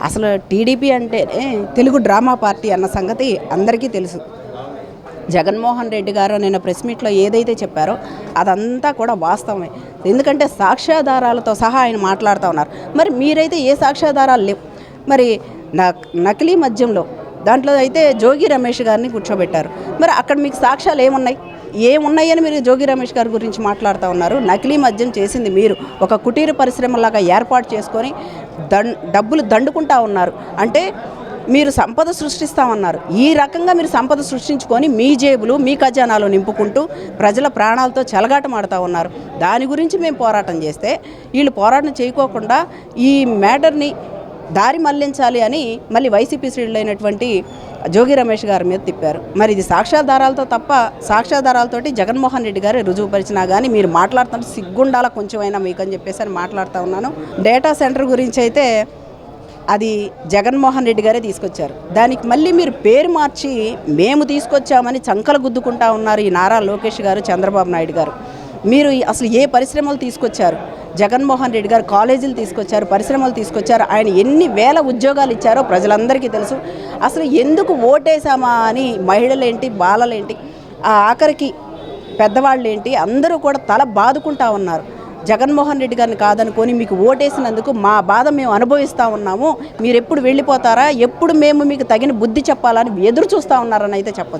అసలు టీడీపీ అంటేనే Telugu drama party అన్న సంగతి అందరికీ తెలుసు. జగన్మోహన్ రెడ్డి గారు నిన్న ప్రెస్ మీట్లో ఏదైతే చెప్పారో అదంతా కూడా వాస్తవమే. ఎందుకంటే సాక్ష్యాధారాలతో సహా ఆయన మాట్లాడుతూ ఉన్నారు. మరి మీరైతే ఏ సాక్ష్యాధారాలు లేవు. మరి నకిలీ మద్యంలో దాంట్లో అయితే జోగి రమేష్ గారిని కూర్చోబెట్టారు. మరి అక్కడ మీకు సాక్ష్యాలు ఏమున్నాయని మీరు జోగి రమేష్ గారి గురించి మాట్లాడుతూ ఉన్నారు. నకిలీ మద్యం చేసింది మీరు, ఒక కుటీర పరిశ్రమలాగా ఏర్పాటు చేసుకొని డబ్బులు దండుకుంటా ఉన్నారు. అంటే మీరు సంపద సృష్టిస్తామన్నారు. ఈ రకంగా మీరు సంపద సృష్టించుకొని మీ జేబులు మీ ఖజానాలు నింపుకుంటూ ప్రజల ప్రాణాలతో చెలగాటమాడుతూ ఉన్నారు. దాని గురించి మేము పోరాటం చేస్తే వీళ్ళు పోరాటం చేయకోకుండా ఈ మ్యాటర్ని దారి మళ్లించాలి అని మళ్ళీ వైసీపీ శ్రేణులైనటువంటి జోగి రమేష్ గారి మీద తిప్పారు. మరి ఇది సాక్ష్యాధారాలతోటి జగన్మోహన్ రెడ్డి గారు రుజువుపరిచినా కానీ మీరు మాట్లాడుతుంటే సిగ్గుండాల కొంచెమైనా మీకు అని చెప్పేసి అని మాట్లాడుతూ ఉన్నాను. డేటా సెంటర్ గురించి అయితే అది జగన్మోహన్ రెడ్డి గారే తీసుకొచ్చారు. దానికి మళ్ళీ మీరు పేరు మార్చి మేము తీసుకొచ్చామని చంకలు గుద్దుకుంటా ఉన్నారు ఈ నారా లోకేష్ గారు, చంద్రబాబు నాయుడు గారు. మీరు అసలు ఏ పరిశ్రమలు తీసుకొచ్చారు? జగన్మోహన్ రెడ్డి గారు కాలేజీలు తీసుకొచ్చారు, పరిశ్రమలు తీసుకొచ్చారు. ఆయన ఎన్ని వేల ఉద్యోగాలు ఇచ్చారో ప్రజలందరికీ తెలుసు. అసలు ఎందుకు ఓటేసామా అని మహిళలేంటి, బాలలేంటి, ఆఖరికి పెద్దవాళ్ళేంటి అందరూ కూడా తల బాదుకుంటా ఉన్నారు. జగన్మోహన్ రెడ్డి గారిని కాదనుకొని మీకు ఓటేసినందుకు మా బాధ మేము అనుభవిస్తూ ఉన్నాము, మీరు ఎప్పుడు వెళ్ళిపోతారా, ఎప్పుడు మేము మీకు తగిన బుద్ధి చెప్పాలని ఎదురు చూస్తూ ఉన్నారని అయితే చెప్పచ్చు.